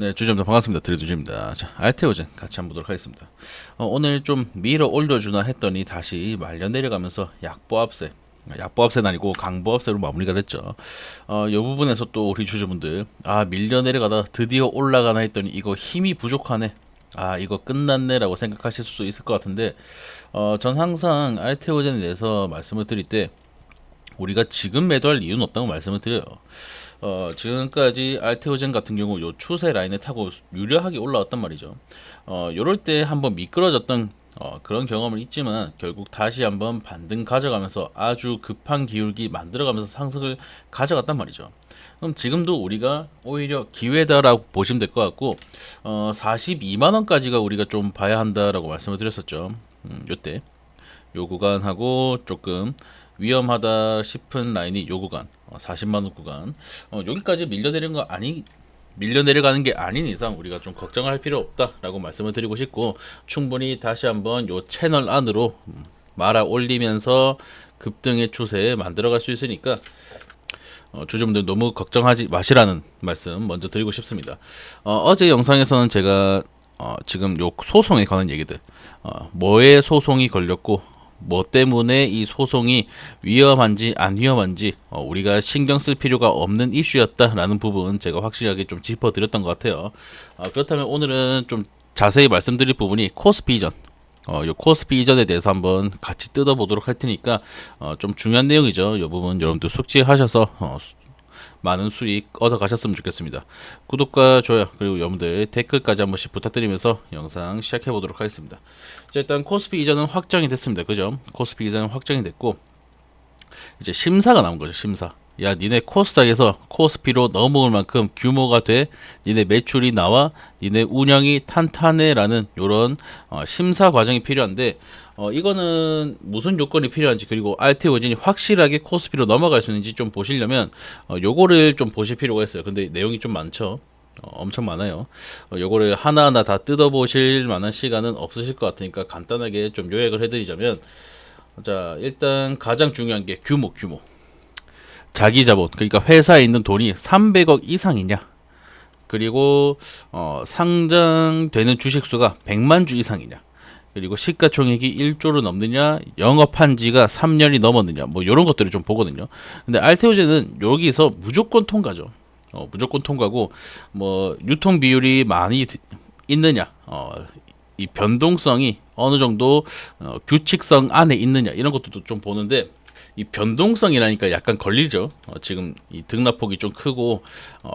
네, 주점들 반갑습니다. 드레두즈입니다. 자, 알테오젠 같이 한번 보도록 하겠습니다. 오늘 좀 밀어 올려주나 했더니 다시 말려 내려가면서 약보합세는 아니고 강보합세로 마무리가 됐죠. 이 부분에서 또 우리 주주분들 밀려 내려가다 드디어 올라가나 했더니 이거 힘이 부족하네. 이거 끝났네라고 생각하실 수도 있을 것 같은데 전 항상 알테오젠에 대해서 말씀을 드릴 때 우리가 지금 매도할 이유는 없다고 말씀을 드려요. 지금까지 알테오젠 같은 경우 요 추세 라인을 타고 유려하게 올라왔단 말이죠. 요럴 때 한번 미끄러졌던 그런 경험은 있지만 결국 다시 한번 반등 가져가면서 아주 급한 기울기 만들어가면서 상승을 가져갔단 말이죠. 그럼 지금도 우리가 오히려 기회다라고 보시면 될 것 같고 42만 원까지가 우리가 좀 봐야 한다라고 말씀을 드렸었죠. 요때 요 구간하고 조금 위험하다 싶은 라인이 요 구간 40만원 구간 여기까지 밀려 내려가는 게 아닌 이상 우리가 좀 걱정할 필요 없다라고 말씀을 드리고 싶고 충분히 다시 한번 요 채널 안으로 말아 올리면서 급등의 추세에 만들어갈 수 있으니까 주주분들 너무 걱정하지 마시라는 말씀 먼저 드리고 싶습니다. 어제 영상에서는 제가 지금 요 소송에 관한 얘기들 뭐에 소송이 걸렸고 뭐 때문에 이 소송이 위험한지 안 위험한지 우리가 신경 쓸 필요가 없는 이슈였다라는 부분 제가 확실하게 좀 짚어드렸던 것 같아요. 그렇다면 오늘은 좀 자세히 말씀드릴 부분이 코스피 이전 요 코스피 이전에 대해서 한번 같이 뜯어보도록 할 테니까 좀 중요한 내용이죠. 이 부분 여러분들 숙지하셔서 많은 수익 얻어 가셨으면 좋겠습니다. 구독과 좋아요 그리고 여러분들 댓글까지 한 번씩 부탁드리면서 영상 시작해 보도록 하겠습니다. 자, 일단 코스피 이전은 확정이 됐습니다. 그죠? 코스피 이전은 확정이 됐고 이제 심사가 나온 거죠. 심사. 야, 니네 코스닥에서 코스피로 넘어올 만큼 규모가 돼, 니네 매출이 나와, 니네 운영이 탄탄해라는 요런 심사 과정이 필요한데 이거는 무슨 요건이 필요한지 그리고 알테오젠이 확실하게 코스피로 넘어갈 수 있는지 좀 보시려면 요거를 좀 보실 필요가 있어요. 근데 내용이 좀 많죠. 엄청 많아요. 요거를 하나하나 다 뜯어보실 만한 시간은 없으실 것 같으니까 간단하게 좀 요약을 해드리자면 자, 일단 가장 중요한 게 규모. 자기 자본, 그러니까 회사에 있는 돈이 300억 이상이냐, 그리고 상장되는 주식수가 100만 주 이상이냐, 그리고 시가총액이 1조를 넘느냐, 영업한 지가 3년이 넘었느냐, 뭐 이런 것들을 좀 보거든요. 근데 알테오젠은 여기서 무조건 통과죠. 무조건 통과고, 뭐 유통 비율이 많이 있느냐, 이 변동성이 어느 정도 규칙성 안에 있느냐, 이런 것도 좀 보는데 이 변동성이라니까 약간 걸리죠. 지금 이 등락폭이 좀 크고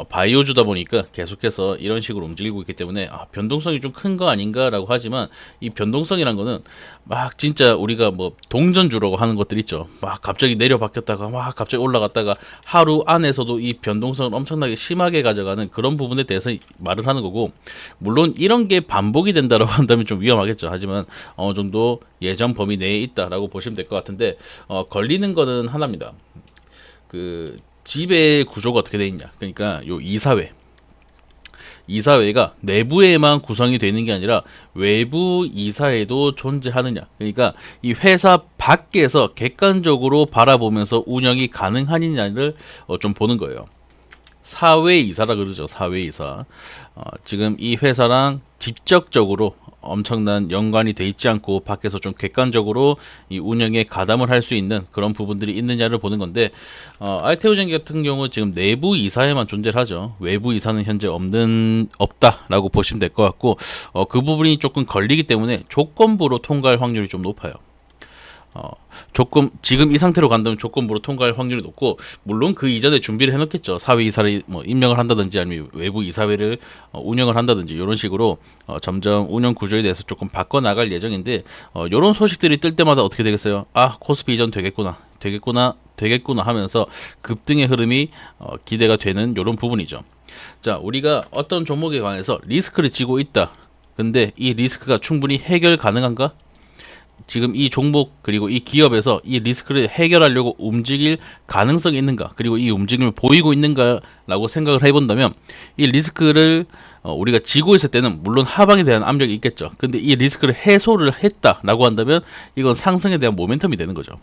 바이오주다 보니까 계속해서 이런 식으로 움직이고 있기 때문에 변동성이 좀 큰 거 아닌가라고 하지만 이 변동성이란 거는 막 진짜 우리가 뭐 동전주라고 하는 것들 있죠. 막 갑자기 내려 바뀌었다가 막 갑자기 올라갔다가 하루 안에서도 이 변동성을 엄청나게 심하게 가져가는 그런 부분에 대해서 말을 하는 거고, 물론 이런 게 반복이 된다라고 한다면 좀 위험하겠죠. 하지만 어느 정도 예전 범위 내에 있다라고 보시면 될 것 같은데 걸리는 거는 하나입니다. 그 지배 구조가 어떻게 돼 있냐. 그러니까 요 이사회가 내부에만 구성이 되는 게 아니라 외부 이사회도 존재하느냐. 그러니까 이 회사 밖에서 객관적으로 바라보면서 운영이 가능하느냐를 좀 보는 거예요. 사회이사라 그러죠. 사회이사. 지금 이 회사랑 직접적으로 엄청난 연관이 돼 있지 않고 밖에서 좀 객관적으로 이 운영에 가담을 할 수 있는 그런 부분들이 있느냐를 보는 건데 알테오젠 같은 경우 지금 내부 이사에만 존재를 하죠. 외부 이사는 현재 없다라고 보시면 될 것 같고 그 부분이 조금 걸리기 때문에 조건부로 통과할 확률이 좀 높아요. 조금 지금 이 상태로 간다면 조건부로 통과할 확률이 높고, 물론 그 이전에 준비를 해놓겠죠. 사회 이사를 뭐 임명을 한다든지 아니면 외부 이사회를 운영을 한다든지 이런 식으로 점점 운영 구조에 대해서 조금 바꿔 나갈 예정인데 이런 소식들이 뜰 때마다 어떻게 되겠어요? 코스피 이전 되겠구나 하면서 급등의 흐름이 기대가 되는 이런 부분이죠. 자, 우리가 어떤 종목에 관해서 리스크를 지고 있다. 근데 이 리스크가 충분히 해결 가능한가? 지금 이 종목 그리고 이 기업에서 이 리스크를 해결하려고 움직일 가능성이 있는가, 그리고 이 움직임을 보이고 있는가라고 생각을 해본다면 이 리스크를 우리가 지고 있을 때는 물론 하방에 대한 압력이 있겠죠. 근데 이 리스크를 해소를 했다라고 한다면 이건 상승에 대한 모멘텀이 되는 거죠.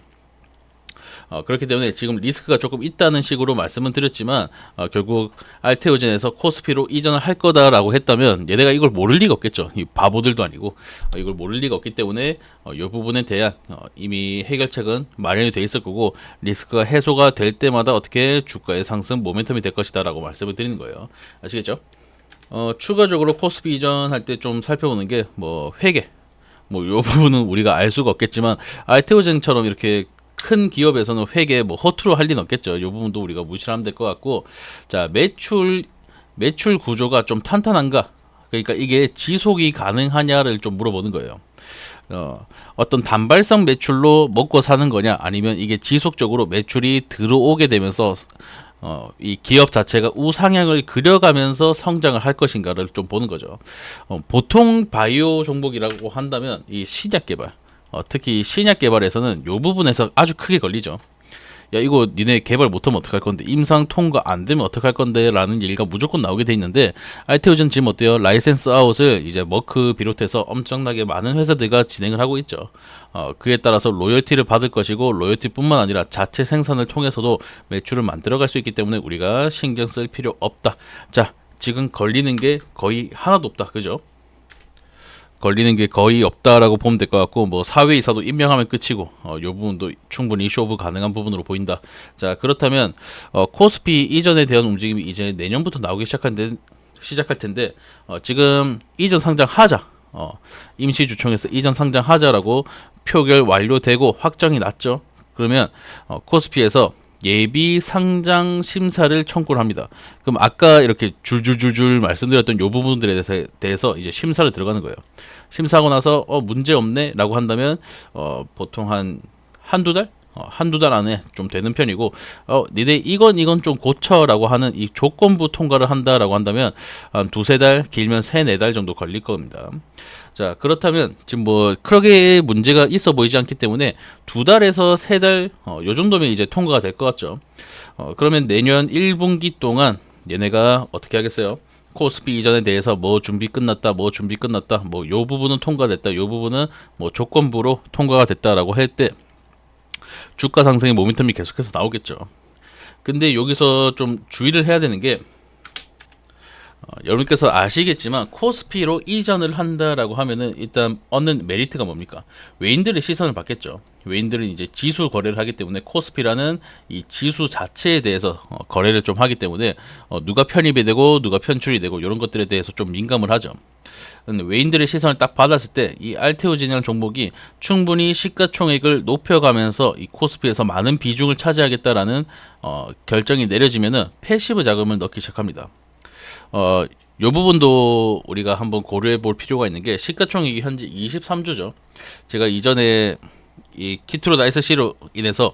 그렇기 때문에 지금 리스크가 조금 있다는 식으로 말씀은 드렸지만 결국 알테오젠에서 코스피로 이전을 할 거다라고 했다면 얘네가 이걸 모를 리가 없겠죠. 이 바보들도 아니고 이걸 모를 리가 없기 때문에 이 부분에 대한 이미 해결책은 마련이 돼 있을 거고 리스크가 해소가 될 때마다 어떻게 주가의 상승 모멘텀이 될 것이다라고 말씀을 드리는 거예요. 아시겠죠? 추가적으로 코스피 이전할 때 좀 살펴보는 게 뭐 회계 뭐 요 부분은 우리가 알 수가 없겠지만 알테오젠처럼 이렇게 큰 기업에서는 회계 뭐 허투루 할 리는 없겠죠. 이 부분도 우리가 무시하면 될 것 같고, 자 매출 구조가 좀 탄탄한가? 그러니까 이게 지속이 가능하냐를 좀 물어보는 거예요. 어떤 단발성 매출로 먹고 사는 거냐, 아니면 이게 지속적으로 매출이 들어오게 되면서 이 기업 자체가 우상향을 그려가면서 성장을 할 것인가를 좀 보는 거죠. 보통 바이오 종목이라고 한다면 이 신약 개발, 특히 신약 개발에서는 이 부분에서 아주 크게 걸리죠. 야 이거 니네 개발 못하면 어떡할 건데, 임상 통과 안 되면 어떡할 건데 라는 얘기가 무조건 나오게 돼 있는데, 알테오젠 지금 어때요? 라이센스 아웃을 이제 머크 비롯해서 엄청나게 많은 회사들과 진행을 하고 있죠. 그에 따라서 로열티를 받을 것이고, 로열티뿐만 아니라 자체 생산을 통해서도 매출을 만들어갈 수 있기 때문에 우리가 신경 쓸 필요 없다. 자, 지금 걸리는 게 거의 하나도 없다, 그죠? 걸리는 게 거의 없다라고 보면 될 것 같고, 뭐 사회이사도 임명하면 끝이고, 요 부분도 충분히 쇼부 가능한 부분으로 보인다. 자, 그렇다면 코스피 이전에 대한 움직임이 이제 내년부터 나오기 시작할 텐데, 지금 이전 상장하자, 임시주총에서 이전 상장하자라고 표결 완료되고 확정이 났죠. 그러면 코스피에서 예비 상장 심사를 청구를 합니다. 그럼 아까 이렇게 줄줄줄줄 말씀드렸던 요 부분들에 대해서 이제 심사를 들어가는 거예요. 심사하고 나서 문제 없네라고 한다면 보통 한두 달? 한두 달 안에 좀 되는 편이고, 니네 이건 좀 고쳐라고 하는 이 조건부 통과를 한다라고 한다면 한 두세 달, 길면 세네 달 정도 걸릴 겁니다. 자, 그렇다면 지금 뭐 크게 문제가 있어 보이지 않기 때문에 두 달에서 세 달, 요 정도면 이제 통과가 될 것 같죠. 그러면 내년 1분기 동안 얘네가 어떻게 하겠어요? 코스피 이전에 대해서 뭐 준비 끝났다, 뭐 요 부분은 통과됐다, 요 부분은 뭐 조건부로 통과가 됐다라고 할 때 주가 상승의 모멘텀이 계속해서 나오겠죠. 근데 여기서 좀 주의를 해야 되는 게, 여러분께서 아시겠지만 코스피로 이전을 한다라고 하면은 일단 얻는 메리트가 뭡니까? 외인들의 시선을 받겠죠. 외인들은 이제 지수 거래를 하기 때문에 코스피라는 이 지수 자체에 대해서 거래를 좀 하기 때문에 누가 편입이 되고 누가 편출이 되고 이런 것들에 대해서 좀 민감을 하죠. 근데 외인들의 시선을 딱 받았을 때 이 알테오젠이라는 종목이 충분히 시가총액을 높여가면서 이 코스피에서 많은 비중을 차지하겠다라는 결정이 내려지면은 패시브 자금을 넣기 시작합니다. 요 부분도 우리가 한번 고려해 볼 필요가 있는 게, 시가총액이 현재 23조죠. 제가 이전에 이 키트로 나이스C로 인해서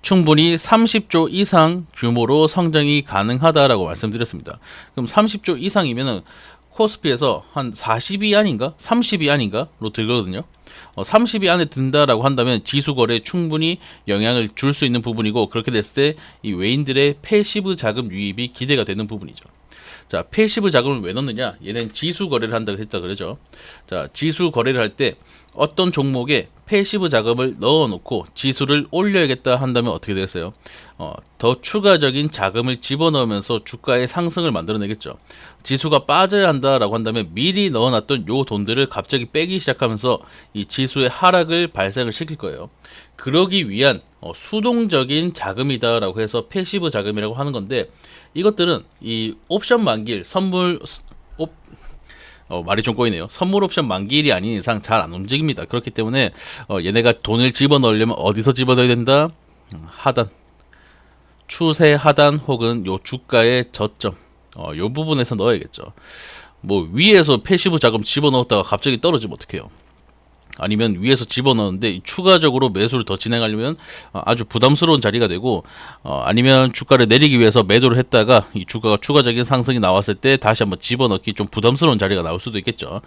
충분히 30조 이상 규모로 성장이 가능하다라고 말씀드렸습니다. 그럼 30조 이상이면은 코스피에서 한 40위 아닌가? 30위 아닌가?로 들거든요. 30위 안에 든다라고 한다면 지수 거래에 충분히 영향을 줄 수 있는 부분이고, 그렇게 됐을 때 이 외인들의 패시브 자금 유입이 기대가 되는 부분이죠. 자, 패시브 자금을 왜 넣느냐? 얘는 지수 거래를 한다고 했다 그러죠. 자, 지수 거래를 할 때 어떤 종목에 패시브 자금을 넣어놓고 지수를 올려야겠다 한다면 어떻게 되겠어요? 더 추가적인 자금을 집어넣으면서 주가의 상승을 만들어내겠죠. 지수가 빠져야 한다라고 한다면 미리 넣어놨던 요 돈들을 갑자기 빼기 시작하면서 이 지수의 하락을 발생을 시킬 거예요. 그러기 위한 수동적인 자금이다라고 해서 패시브 자금이라고 하는 건데, 이것들은 이 옵션 만기일 말이 좀 꼬이네요. 선물 옵션 만기일이 아닌 이상 잘 안 움직입니다. 그렇기 때문에 얘네가 돈을 집어넣으려면 어디서 집어넣어야 된다? 하단, 추세 하단 혹은 요 주가의 저점, 요 부분에서 넣어야겠죠. 뭐 위에서 패시브 자금 집어넣었다가 갑자기 떨어지면 어떡해요? 아니면 위에서 집어넣는데 추가적으로 매수를 더 진행하려면 아주 부담스러운 자리가 되고, 아니면 주가를 내리기 위해서 매도를 했다가 이 주가가 추가적인 상승이 나왔을 때 다시 한번 집어넣기 좀 부담스러운 자리가 나올 수도 있겠죠.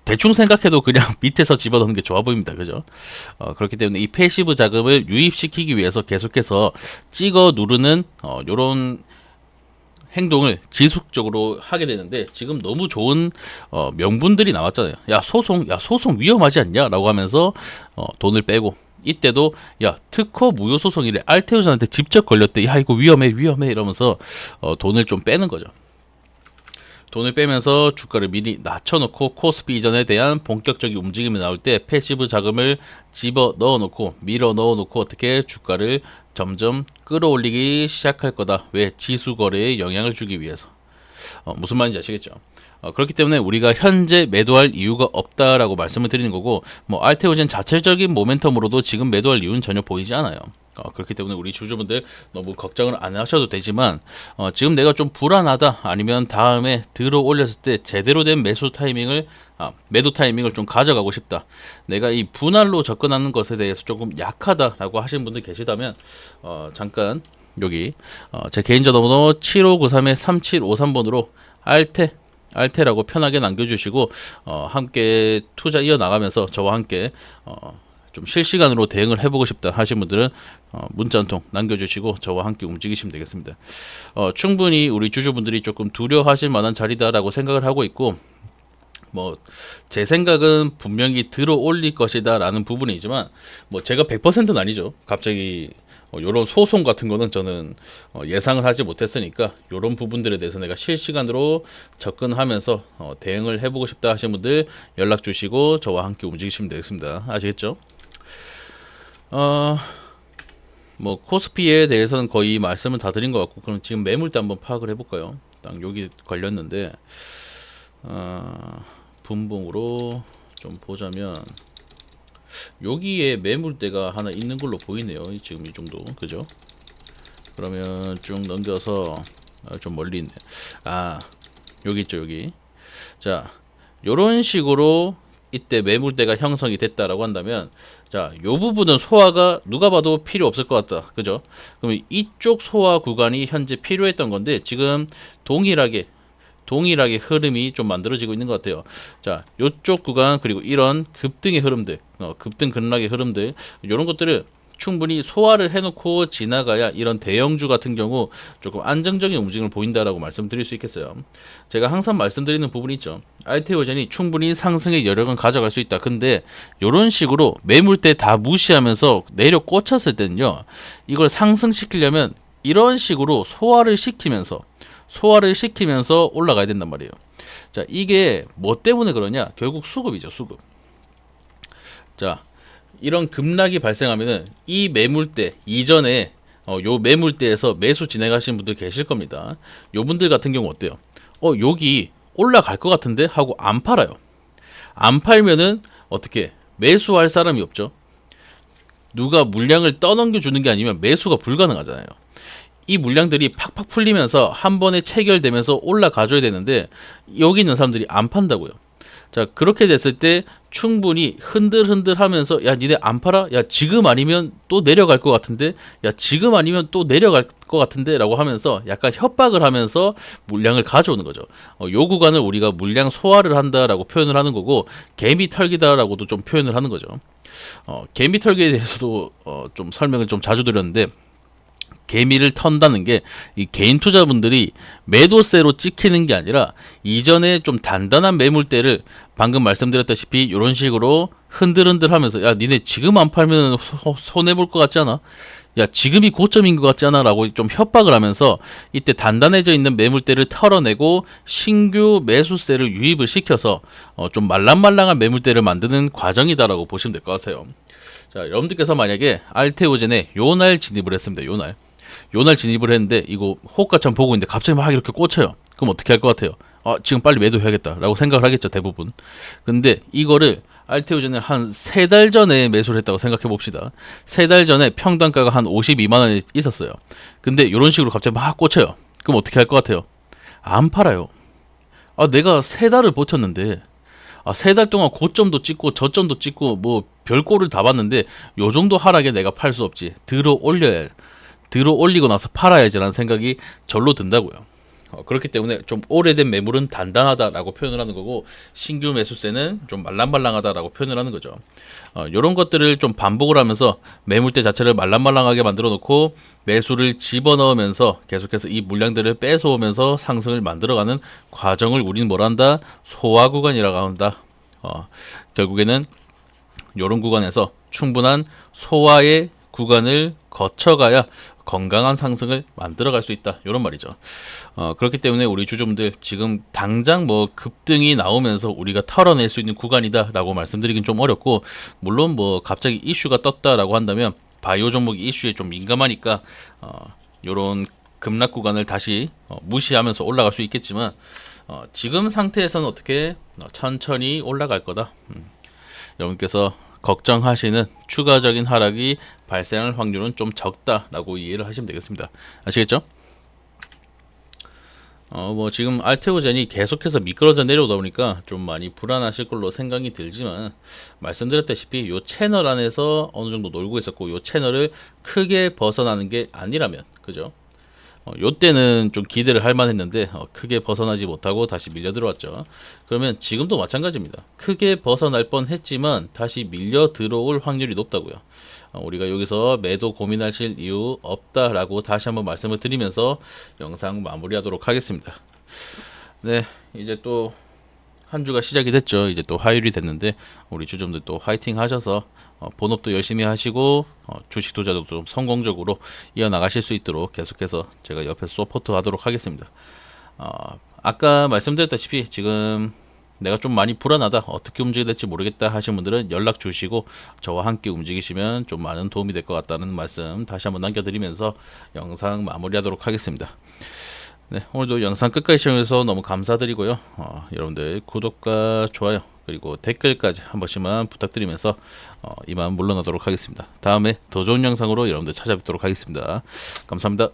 대충 생각해도 그냥 밑에서 집어넣는 게 좋아 보입니다. 그죠? 그렇기 때문에 이 패시브 자금을 유입시키기 위해서 계속해서 찍어 누르는 요런 행동을 지속적으로 하게 되는데, 지금 너무 좋은 명분들이 나왔잖아요. 야 소송 위험하지 않냐? 라고 하면서 돈을 빼고, 이때도 야 특허 무효 소송이래, 알테오젠한테 직접 걸렸대, 야 이거 위험해 이러면서 돈을 좀 빼는 거죠. 돈을 빼면서 주가를 미리 낮춰놓고 코스피 이전에 대한 본격적인 움직임이 나올 때 패시브 자금을 집어 넣어놓고 밀어 넣어놓고 어떻게 주가를 점점 끌어올리기 시작할 거다. 왜? 지수 거래에 영향을 주기 위해서. 무슨 말인지 아시겠죠? 그렇기 때문에 우리가 현재 매도할 이유가 없다라고 말씀을 드리는 거고, 뭐 알테오젠 자체적인 모멘텀으로도 지금 매도할 이유는 전혀 보이지 않아요. 그렇기 때문에 우리 주주분들 너무 걱정을 안 하셔도 되지만, 지금 내가 좀 불안하다, 아니면 다음에 들어 올렸을 때 제대로 된 매수 타이밍을 매도 타이밍을 좀 가져가고 싶다, 내가 이 분할로 접근하는 것에 대해서 조금 약하다라고 하시는 분들 계시다면 잠깐 여기 제 개인 전화번호 7593-3753번으로 알테라고 편하게 남겨주시고 함께 투자 이어나가면서 저와 함께 좀 실시간으로 대응을 해보고 싶다 하신 분들은 문자 한 통 남겨주시고 저와 함께 움직이시면 되겠습니다. 충분히 우리 주주분들이 조금 두려워하실 만한 자리다라고 생각을 하고 있고, 뭐 제 생각은 분명히 들어 올릴 것이다 라는 부분이지만, 뭐 제가 100%는 아니죠. 갑자기 요런 소송 같은 거는 저는 예상을 하지 못했으니까, 요런 부분들에 대해서 내가 실시간으로 접근하면서 대응을 해보고 싶다 하시는 분들 연락 주시고 저와 함께 움직이시면 되겠습니다. 아시겠죠? 뭐 코스피에 대해서는 거의 말씀을 다 드린 것 같고, 그럼 지금 매물대 한번 파악을 해볼까요? 딱 여기 걸렸는데 분봉으로 좀 보자면 여기에 매물대가 하나 있는 걸로 보이네요. 지금 이 정도, 그죠? 그러면 쭉 넘겨서 좀 멀리 있네. 여기 있죠, 여기. 자, 요런 식으로 이때 매물대가 형성이 됐다라고 한다면, 자, 요 부분은 소화가 누가 봐도 필요 없을 것 같다, 그죠? 그럼 이쪽 소화 구간이 현재 필요했던 건데, 지금 동일하게 흐름이 좀 만들어지고 있는 것 같아요. 자, 요쪽 구간, 그리고 이런 급등의 흐름들, 급등 급락의 흐름들, 이런 것들을 충분히 소화를 해놓고 지나가야 이런 대형주 같은 경우 조금 안정적인 움직임을 보인다라고 말씀드릴 수 있겠어요. 제가 항상 말씀드리는 부분이 있죠. 알테오젠이 충분히 상승의 여력은 가져갈 수 있다. 근데 이런 식으로 매물대 다 무시하면서 내려 꽂혔을 때는요, 이걸 상승시키려면 이런 식으로 소화를 시키면서 올라가야 된단 말이에요. 자, 이게 뭐 때문에 그러냐? 결국 수급이죠, 수급. 자, 이런 급락이 발생하면은 이 매물대 이전에 요 매물대에서 매수 진행하시는 분들 계실 겁니다. 요 분들 같은 경우 어때요? 여기 올라갈 것 같은데 하고 안 팔아요. 안 팔면은 어떻게 매수할 사람이 없죠. 누가 물량을 떠넘겨 주는 게 아니면 매수가 불가능하잖아요. 이 물량들이 팍팍 풀리면서 한 번에 체결되면서 올라가줘야 되는데 여기 있는 사람들이 안 판다고요. 자, 그렇게 됐을 때 충분히 흔들흔들 하면서, 야 니네 안 팔아? 야 지금 아니면 또 내려갈 것 같은데, 야 지금 아니면 또 내려갈 것 같은데 라고 하면서 약간 협박을 하면서 물량을 가져오는 거죠. 요 구간을 우리가 물량 소화를 한다라고 표현을 하는 거고, 개미 털기다라고도 좀 표현을 하는 거죠. 개미 털기에 대해서도 좀 설명을 좀 자주 드렸는데, 개미를 턴다는 게 이 개인 투자분들이 매도세로 찍히는 게 아니라 이전에 좀 단단한 매물대를 방금 말씀드렸다시피 이런 식으로 흔들흔들 하면서, 야 니네 지금 안 팔면 손해볼 것 같지 않아? 야 지금이 고점인 것 같지 않아? 라고 좀 협박을 하면서 이때 단단해져 있는 매물대를 털어내고 신규 매수세를 유입을 시켜서 좀 말랑말랑한 매물대를 만드는 과정이다라고 보시면 될 것 같아요. 자, 여러분들께서 만약에 알테오젠에 요날 진입을 했습니다. 요날 진입을 했는데 이거 호가참 보고 있는데 갑자기 막 이렇게 꽂혀요. 그럼 어떻게 할 것 같아요? 지금 빨리 매도해야겠다 라고 생각을 하겠죠, 대부분. 근데 이거를 알테오젠을 한 3달 전에 매수를 했다고 생각해 봅시다. 3달 전에 평단가가 한 52만원이 있었어요. 근데 이런 식으로 갑자기 막 꽂혀요. 그럼 어떻게 할 것 같아요? 안 팔아요. 내가 3달을 버텼는데, 3달 동안 고점도 찍고 저점도 찍고 뭐 별꼴을 다 봤는데 요 정도 하락에 내가 팔 수 없지. 들어 올리고 나서 팔아야지라는 생각이 절로 든다고요. 그렇기 때문에 좀 오래된 매물은 단단하다라고 표현을 하는 거고, 신규 매수세는 좀 말랑말랑하다라고 표현을 하는 거죠. 이런 것들을 좀 반복을 하면서 매물대 자체를 말랑말랑하게 만들어 놓고 매수를 집어넣으면서 계속해서 이 물량들을 뺏어오면서 상승을 만들어가는 과정을 우리는 뭐라 한다? 소화 구간이라고 한다. 결국에는 이런 구간에서 충분한 소화의 구간을 거쳐가야 건강한 상승을 만들어갈 수 있다. 이런 말이죠. 그렇기 때문에 우리 주주분들 지금 당장 뭐 급등이 나오면서 우리가 털어낼 수 있는 구간이다라고 말씀드리긴 좀 어렵고, 물론 뭐 갑자기 이슈가 떴다라고 한다면 바이오 종목이 이슈에 좀 민감하니까 요런 급락 구간을 다시 무시하면서 올라갈 수 있겠지만, 지금 상태에서는 어떻게 천천히 올라갈 거다. 여러분께서 걱정하시는 추가적인 하락이 발생할 확률은 좀 적다라고 이해를 하시면 되겠습니다. 아시겠죠? 뭐 지금 알테오젠이 계속해서 미끄러져 내려오다 보니까 좀 많이 불안하실 걸로 생각이 들지만, 말씀드렸다시피 요 채널 안에서 어느 정도 놀고 있었고, 요 채널을 크게 벗어나는 게 아니라면, 그죠? 요때는 좀 기대를 할 만했는데 크게 벗어나지 못하고 다시 밀려 들어왔죠. 그러면 지금도 마찬가지입니다. 크게 벗어날 뻔했지만 다시 밀려 들어올 확률이 높다고요. 우리가 여기서 매도 고민하실 이유 없다라고 다시 한번 말씀을 드리면서 영상 마무리하도록 하겠습니다. 네, 이제 또 한 주가 시작이 됐죠. 이제 또 화요일이 됐는데 우리 주주분들 또 화이팅 하셔서 본업도 열심히 하시고 주식 투자도 좀 성공적으로 이어나가실 수 있도록 계속해서 제가 옆에서 서포트 하도록 하겠습니다. 아까 말씀드렸다시피 지금 내가 좀 많이 불안하다, 어떻게 움직여야 될지 모르겠다 하시는 분들은 연락 주시고 저와 함께 움직이시면 좀 많은 도움이 될 것 같다는 말씀 다시 한번 남겨드리면서 영상 마무리하도록 하겠습니다. 네, 오늘도 영상 끝까지 시청해주셔서 너무 감사드리고요. 여러분들 구독과 좋아요 그리고 댓글까지 한 번씩만 부탁드리면서 이만 물러나도록 하겠습니다. 다음에 더 좋은 영상으로 여러분들 찾아뵙도록 하겠습니다. 감사합니다.